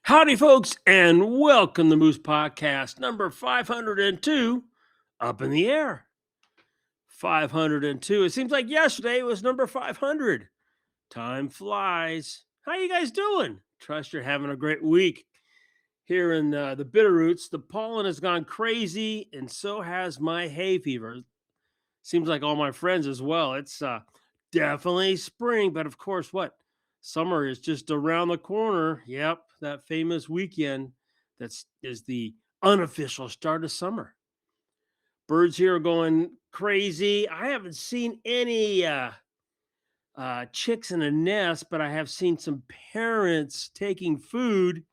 Howdy, folks, and welcome to Moose Podcast number 502, Up in the Air. 502. It seems like yesterday was number 500. Time flies. How you guys doing? Trust you're having a great week. Here in the Bitterroots, the pollen has gone crazy, and so has my hay fever. Seems like all my friends as well. It's definitely spring, but of course, what? Summer is just around the corner. Yep, that famous weekend is the unofficial start of summer. Birds here are going crazy. I haven't seen any chicks in a nest, but I have seen some parents taking food.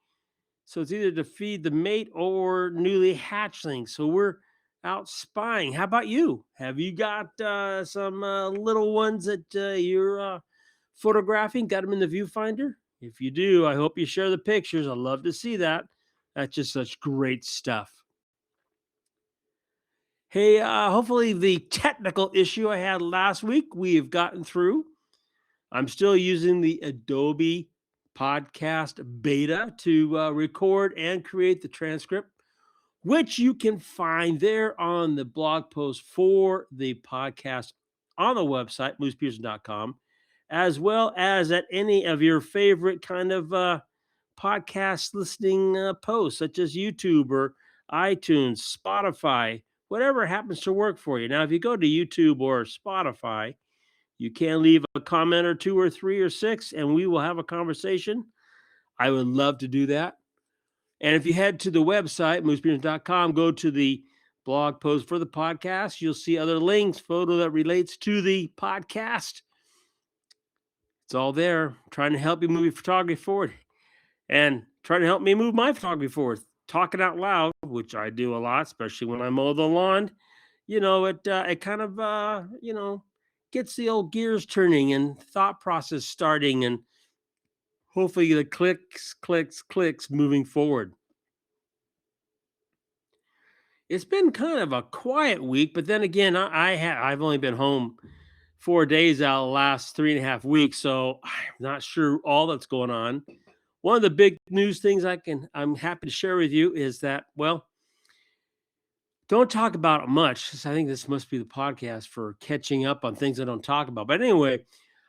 So it's either to feed the mate or newly hatchlings. So we're out spying. How about you? Have you got some little ones that you're photographing? Got them in the viewfinder? If you do, I hope you share the pictures. I'd love to see that. That's just such great stuff. Hey, hopefully the technical issue I had last week we've gotten through. I'm still using the Adobe podcast beta to record and create the transcript, which you can find there on the blog post for the podcast on the website, moosepeterson.com, as well as at any of your favorite kind of podcast listening posts, such as YouTube or iTunes, Spotify, whatever happens to work for you. Now, if you go to YouTube or Spotify, you can leave a comment or two or three or six, and we will have a conversation. I would love to do that. And if you head to the website, moosepeterson.com, go to the blog post for the podcast, you'll see other links, photo that relates to the podcast. It's all there. I'm trying to help you move your photography forward and trying to help me move my photography forward. Talking out loud, which I do a lot, especially when I mow the lawn. It kind of, gets the old gears turning and thought process starting, and hopefully the clicks moving forward. It's been kind of a quiet week, but then again, I've only been home 4 days out of the last 3.5 weeks, so I'm not sure all that's going on. One of the big news things I'm happy to share with you is that, well, don't talk about it much, because I think this must be the podcast for catching up on things I don't talk about. But anyway,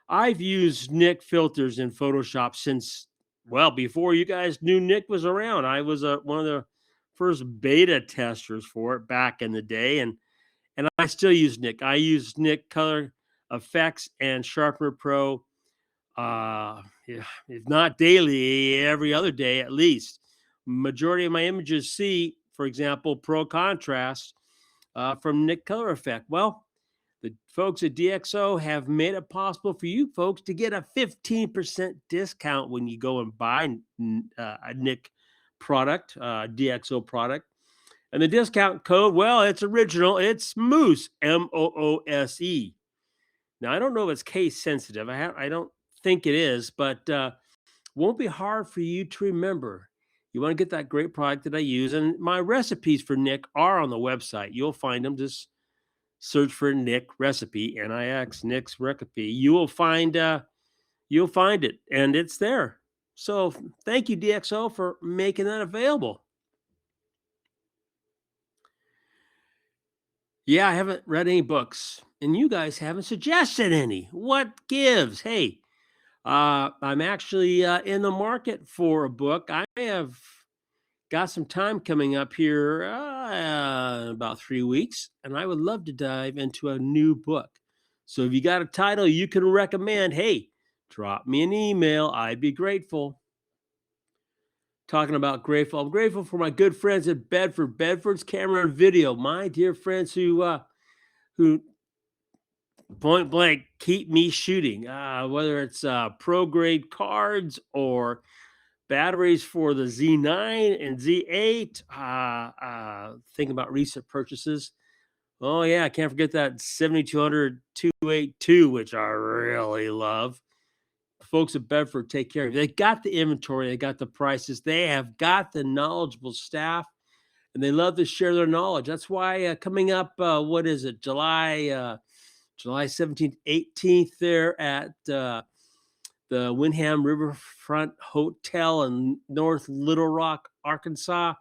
I've used Nick filters in Photoshop since, well, before you guys knew Nick was around. I was one of the first beta testers for it back in the day, and I still use Nick. I use Nick Color Effects and Sharpener Pro, if not daily, every other day at least. Majority of my images see, for example, Pro Contrast from Nick Color Effect. Well, the folks at DxO have made it possible for you folks to get a 15% discount when you go and buy a Nick product, DxO product. And the discount code, well, it's original. It's Moose, Moose. Now, I don't know if it's case sensitive. I don't think it is, but won't be hard for you to remember. You want to get that great product that I use. And my recipes for Nick are on the website. You'll find them. Just search for Nick recipe, Nix, Nick's recipe. You'll find it, and it's there. So thank you, DxO, for making that available. Yeah, I haven't read any books, and you guys haven't suggested any. What gives? Hey, I'm actually in the market for a book. I have got some time coming up here about 3 weeks, and I would love to dive into a new book. So if you got a title you can recommend, hey, drop me an email. I'd be grateful. Talking about grateful, I'm grateful for my good friends at Bedford's Camera and Video, my dear friends who point blank keep me shooting, whether it's pro grade cards or batteries for the Z9 and Z8. Thinking about recent purchases. Oh yeah, I can't forget that 7200 282, which I really love. Folks at Bedford take care of you. They got the inventory, they got the prices, they have got the knowledgeable staff, and they love to share their knowledge. That's why coming up, what is it, July 17th, 18th, there at the Windham Riverfront Hotel in North Little Rock, Arkansas.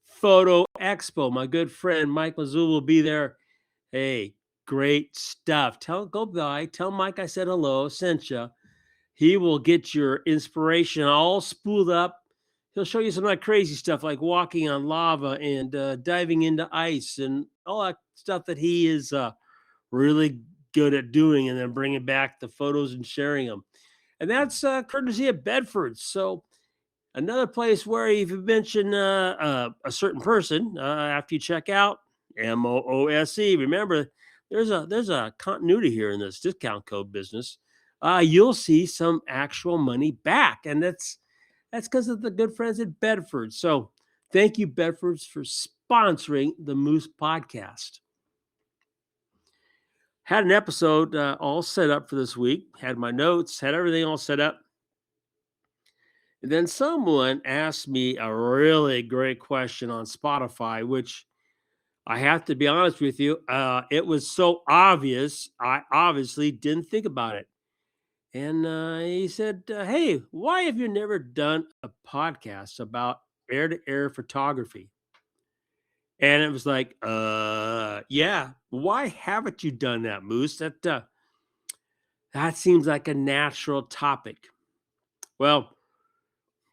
Photo Expo. My good friend Mike Lazul will be there. Hey, great stuff. Go by, tell Mike I said hello, sent you. He will get your inspiration all spooled up. He'll show you some of that crazy stuff like walking on lava and diving into ice and all that stuff that he is really good at doing, and then bringing back the photos and sharing them. And that's courtesy of Bedford. So another place where if you mention a certain person after you check out MOOSE, remember there's a continuity here in this discount code business. You'll see some actual money back, and that's because of the good friends at Bedford. So thank you, Bedfords, for sponsoring the Moose Podcast. Had an episode all set up for this week. Had my notes, had everything all set up. And then someone asked me a really great question on Spotify, which I have to be honest with you, it was so obvious. I obviously didn't think about it. And he said, "Hey, why have you never done a podcast about air to air photography?" And it was like, yeah, why haven't you done that, Moose? That seems like a natural topic. Well,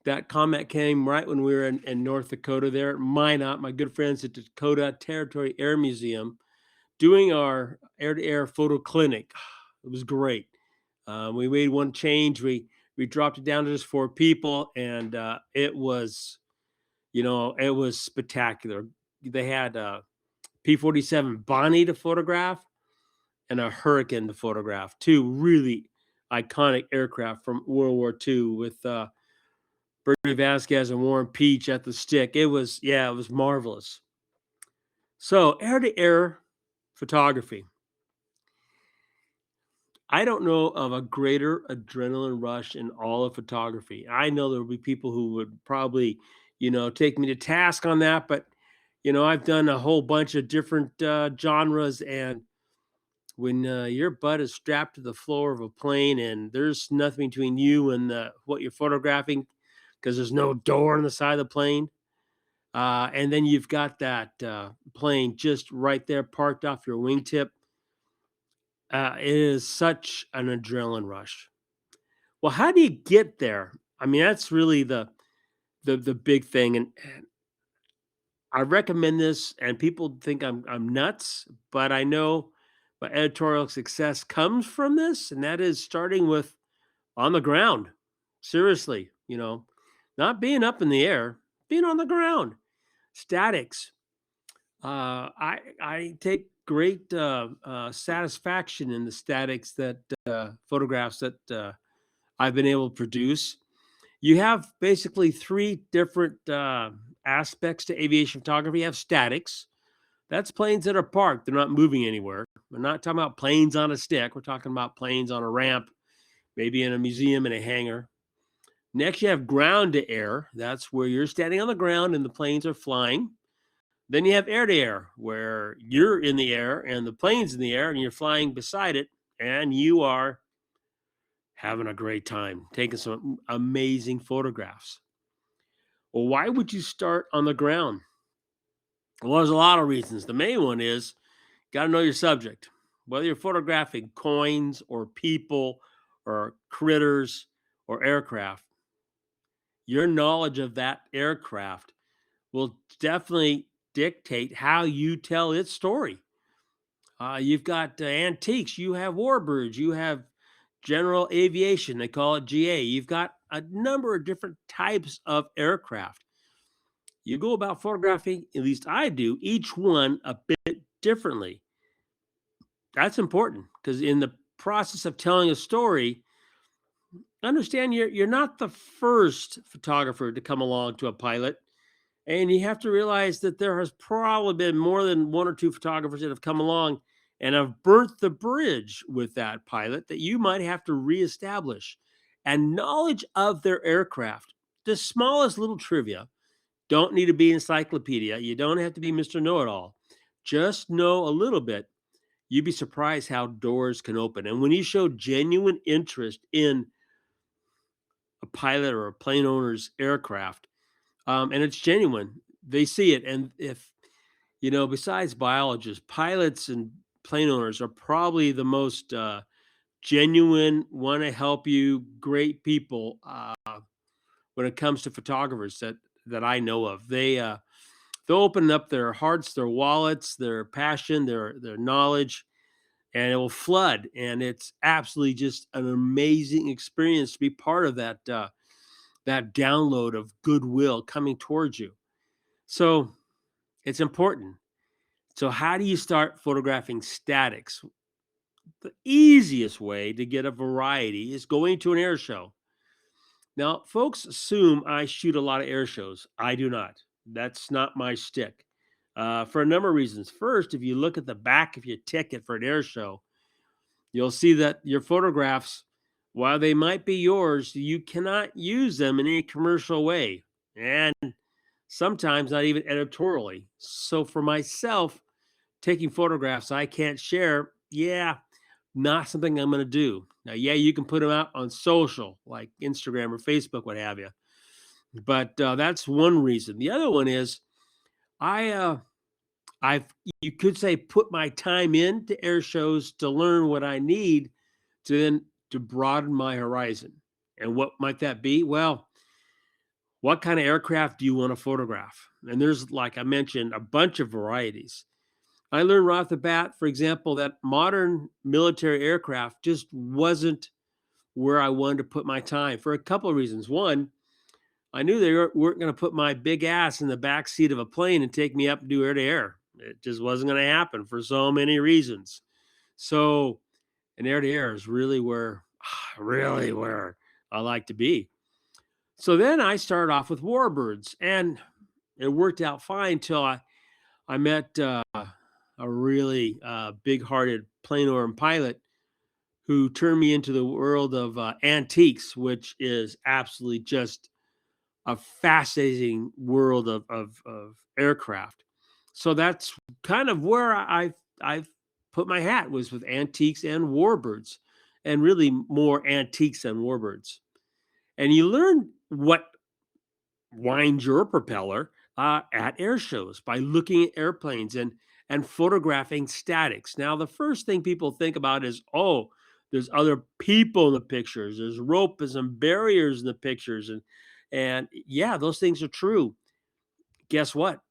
that comment came right when we were in North Dakota there at Minot, my good friends at Dakota Territory Air Museum, doing our air-to-air photo clinic. It was great. We made one change. We dropped it down to just 4 people, and it was, it was spectacular. They had P-47 Bonnie to photograph and a Hurricane to photograph, 2 really iconic aircraft from World War II with Bernie Vasquez and Warren Peach at the stick. It was marvelous. So air-to-air photography. I don't know of a greater adrenaline rush in all of photography. I know there will be people who would probably, take me to task on that, but I've done a whole bunch of different genres, and when your butt is strapped to the floor of a plane and there's nothing between you and what you're photographing because there's no door on the side of the plane, and then you've got that plane just right there parked off your wingtip. It is such an adrenaline rush. Well, how do you get there? I mean, that's really the big thing, and I recommend this. And people think I'm nuts, but I know my editorial success comes from this, and that is starting with on the ground. Seriously, not being up in the air, being on the ground. Statics. I take great satisfaction in the statics that photographs that I've been able to produce. You have basically 3 different aspects to aviation photography. You have statics. That's planes that are parked. They're not moving anywhere. We're not talking about planes on a stick. We're talking about planes on a ramp, maybe in a museum in a hangar. Next, you have ground to air. That's where you're standing on the ground and the planes are flying. Then you have air to air, where you're in the air and the plane's in the air and you're flying beside it, and you are having a great time taking some amazing photographs. Well, why would you start on the ground? Well, there's a lot of reasons. The main one is got to know your subject. Whether you're photographing coins or people or critters or aircraft, your knowledge of that aircraft will definitely dictate how you tell its story. You've got antiques, you have warbirds, you have general aviation, they call it GA. You've got a number of different types of aircraft. You go about photographing, at least I do, each one a bit differently. That's important because in the process of telling a story, understand you're not the first photographer to come along to a pilot. And you have to realize that there has probably been more than 1 or 2 photographers that have come along and have burnt the bridge with that pilot that you might have to reestablish. And knowledge of their aircraft, the smallest little trivia, don't need to be encyclopedia. You don't have to be Mr. Know-it-all. Just know a little bit. You'd be surprised how doors can open. And when you show genuine interest in a pilot or a plane owner's aircraft, and it's genuine. They see it, and if besides biologists, pilots and plane owners are probably the most genuine, want to help you, great people when it comes to photographers that I know of. They'll open up their hearts, their wallets, their passion, their knowledge, and it will flood. And it's absolutely just an amazing experience to be part of that download of goodwill coming towards you. So it's important. So how do you start photographing statics? The easiest way to get a variety is going to an air show. Now, folks assume I shoot a lot of air shows. I do not. That's not my stick. For a number of reasons. First, if you look at the back of your ticket for an air show, you'll see that your photographs, while they might be yours, you cannot use them in any commercial way, and sometimes not even editorially. So for myself, taking photographs I can't share, yeah, not something I'm going to do. Now, yeah, you can put them out on social like Instagram or Facebook, what have you. But that's one reason. The other one is I I've you could say put my time into air shows to learn what I need to broaden my horizon. And what might that be? Well, what kind of aircraft do you want to photograph? And there's, like I mentioned, a bunch of varieties. I learned right off the bat, for example, that modern military aircraft just wasn't where I wanted to put my time for a couple of reasons. One, I knew they weren't going to put my big ass in the back seat of a plane and take me up and do air to air. It just wasn't going to happen for so many reasons. So, an air to air is really where I like to be. So then I started off with warbirds, and it worked out fine till I met a really big-hearted plane owner and pilot who turned me into the world of antiques, which is absolutely just a fascinating world of aircraft. So that's kind of where I've put my hat, was with antiques and warbirds, and really more antiques than warbirds. And you learn what winds your propeller at air shows by looking at airplanes and photographing statics. Now, the first thing people think about is, oh, there's other people in the pictures. There's ropes and barriers in the pictures, and yeah, those things are true. Guess what?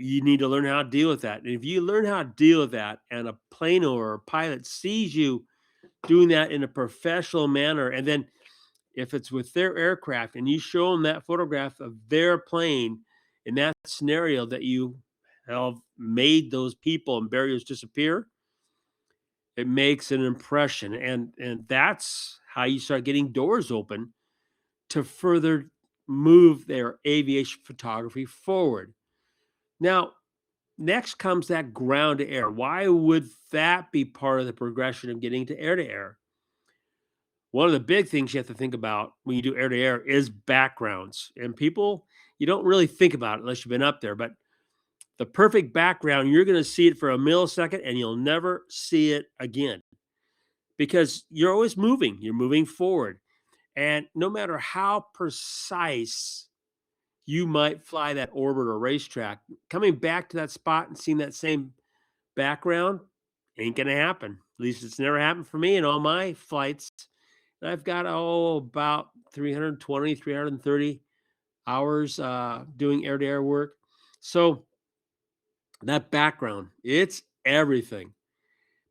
You need to learn how to deal with that. And if you learn how to deal with that, and a plane or a pilot sees you doing that in a professional manner, and then if it's with their aircraft and you show them that photograph of their plane in that scenario that you have made those people and barriers disappear, it makes an impression. And that's how you start getting doors open to further move their aviation photography forward. Now, next comes that ground to air. Why would that be part of the progression of getting to air? One of the big things you have to think about when you do air to air is backgrounds. And people, you don't really think about it unless you've been up there, but the perfect background, you're going to see it for a millisecond and you'll never see it again because you're always moving. You're moving forward. And no matter how precise you might fly that orbit or racetrack, coming back to that spot and seeing that same background ain't going to happen. At least it's never happened for me in all my flights. I've got, about 320, 330 hours doing air to air work. So that background, it's everything.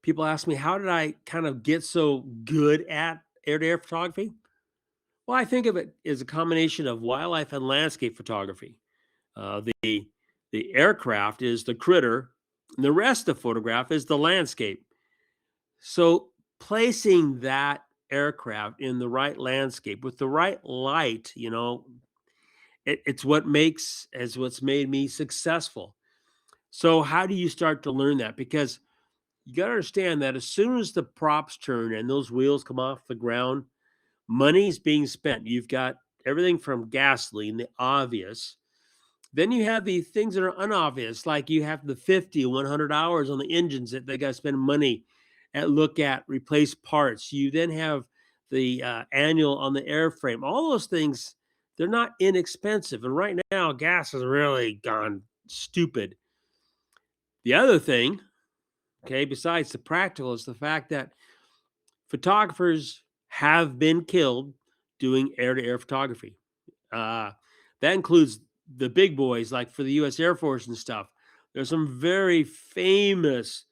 People ask me, how did I kind of get so good at air to air photography? Well, I think of it as a combination of wildlife and landscape photography. The aircraft is the critter, and the rest of the photograph is the landscape. So placing that aircraft in the right landscape with the right light, it's what's made me successful. So how do you start to learn that? Because you got to understand that as soon as the props turn and those wheels come off the ground, money's being spent. You've got everything from gasoline, the obvious. Then you have the things that are unobvious, like you have the 50, 100 hours on the engines that they got to spend money at, look at, replace parts. You then have the annual on the airframe. All those things, they're not inexpensive. And right now, gas has really gone stupid. The other thing, okay, besides the practical, is the fact that photographers have been killed doing air-to-air photography. Uh, that includes the big boys, like for the U.S. Air Force and stuff. There's some very famous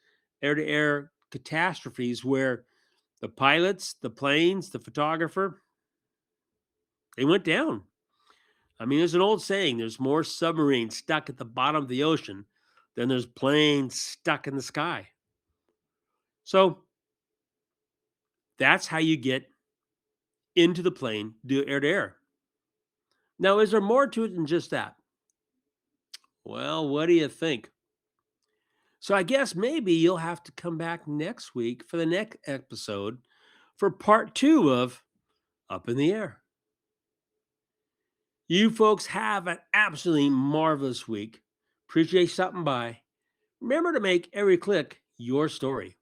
air-to-air catastrophes where the pilots, the planes, the photographer, they went down. I mean, there's an old saying: there's more submarines stuck at the bottom of the ocean than there's planes stuck in the sky. So that's how you get into the plane, do air to air. Now, is there more to it than just that? Well, what do you think? So I guess maybe you'll have to come back next week for the next episode for part 2 of Up in the Air. You folks have an absolutely marvelous week. Appreciate stopping by. Remember to make every click your story.